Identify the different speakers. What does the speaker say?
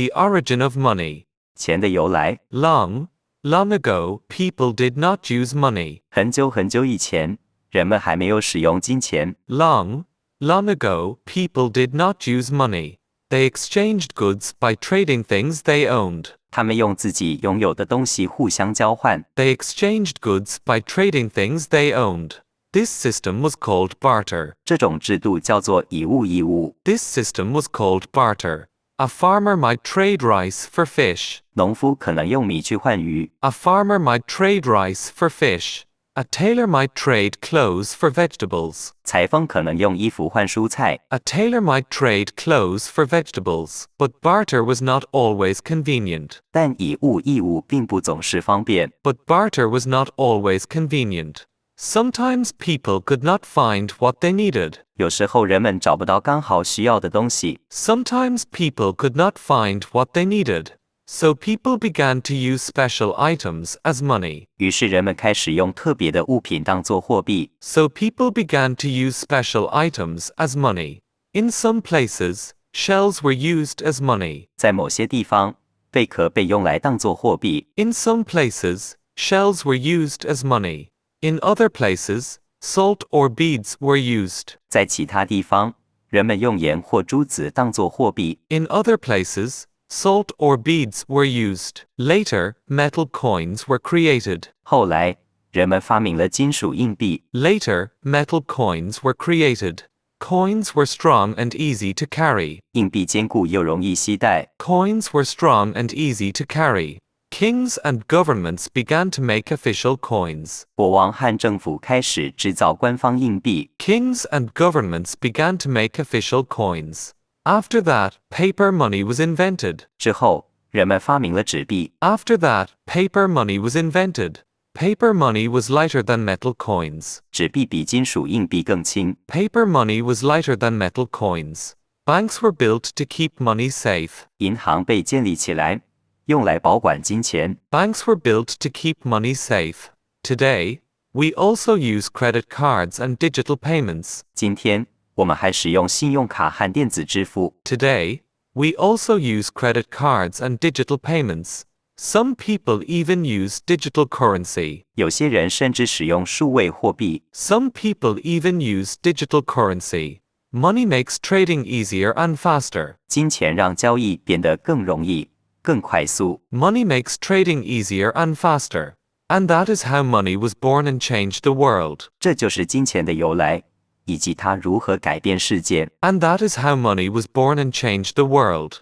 Speaker 1: The origin of money.
Speaker 2: 钱的由来。
Speaker 1: Long ago, people did not use money.
Speaker 2: 很久很久以前，人们还没有使用金钱。
Speaker 1: Long ago, people did not use money. They exchanged goods by trading things they owned.
Speaker 2: 他们用自己拥有的东西互相交换。
Speaker 1: They exchanged goods by trading things they owned. This system was called barter.
Speaker 2: 这种制度叫做以物易物。
Speaker 1: This system was called barter. A farmer might trade rice for fish.
Speaker 2: 农夫可能用米去换鱼。
Speaker 1: A farmer might trade rice for fish. A tailor might trade clothes for vegetables.
Speaker 2: 裁缝可能用衣服换蔬菜。
Speaker 1: A tailor might trade clothes for vegetables, but barter was not always convenient.
Speaker 2: 但以物易物并不总是方便。
Speaker 1: But barter was not always convenient. Sometimes people could not find what they needed.
Speaker 2: 有时候人们找不到刚好需要的东西。
Speaker 1: Sometimes people could not find what they needed. So people began to use special items as money.
Speaker 2: 于是人们开始用特别的物品当作货币。
Speaker 1: So people began to use special items as money. In some places, shells were used as money.
Speaker 2: 在某些地方，贝壳被用来当作货币。
Speaker 1: In some places, shells were used as money. In other places, salt or beads were used.
Speaker 2: 在其他地方，人们用盐或珠子当作货币。
Speaker 1: In other places, salt or beads were used. Later, metal coins were created.
Speaker 2: 后来，人们发明了金属硬币。
Speaker 1: Later, metal coins were created. Coins were strong and easy to carry.
Speaker 2: 硬币坚固又容易携带。
Speaker 1: Coins were strong and easy to carry. Kings and governments began to make official coins.
Speaker 2: 国王和政府开始制造官方硬币。
Speaker 1: Kings and governments began to make official coins. After that, paper money was invented.
Speaker 2: 之后，人们发明了纸币。
Speaker 1: After that, paper money was invented. Paper money was lighter than metal coins.
Speaker 2: 纸币比金属硬币更轻。
Speaker 1: Paper money was lighter than metal coins. Banks were built to keep money safe.
Speaker 2: 银行被建立起来，用来保管金钱。
Speaker 1: Banks were built to keep money safe. Today, we also use credit cards and digital payments.
Speaker 2: 今天，我们还使用信用卡和电子支付。
Speaker 1: Today, we also use credit cards and digital payments. Some people even use digital currency.
Speaker 2: 有些人甚至使用数位货币。
Speaker 1: Some people even use digital currency. Money makes trading easier and faster.
Speaker 2: 金钱让交易变得更容易、更快速。
Speaker 1: Money makes trading easier and faster. And that is how money was born and changed the world.
Speaker 2: 这就是金钱的由来，以及它如何改变世界。
Speaker 1: And that is how money was born and changed the world.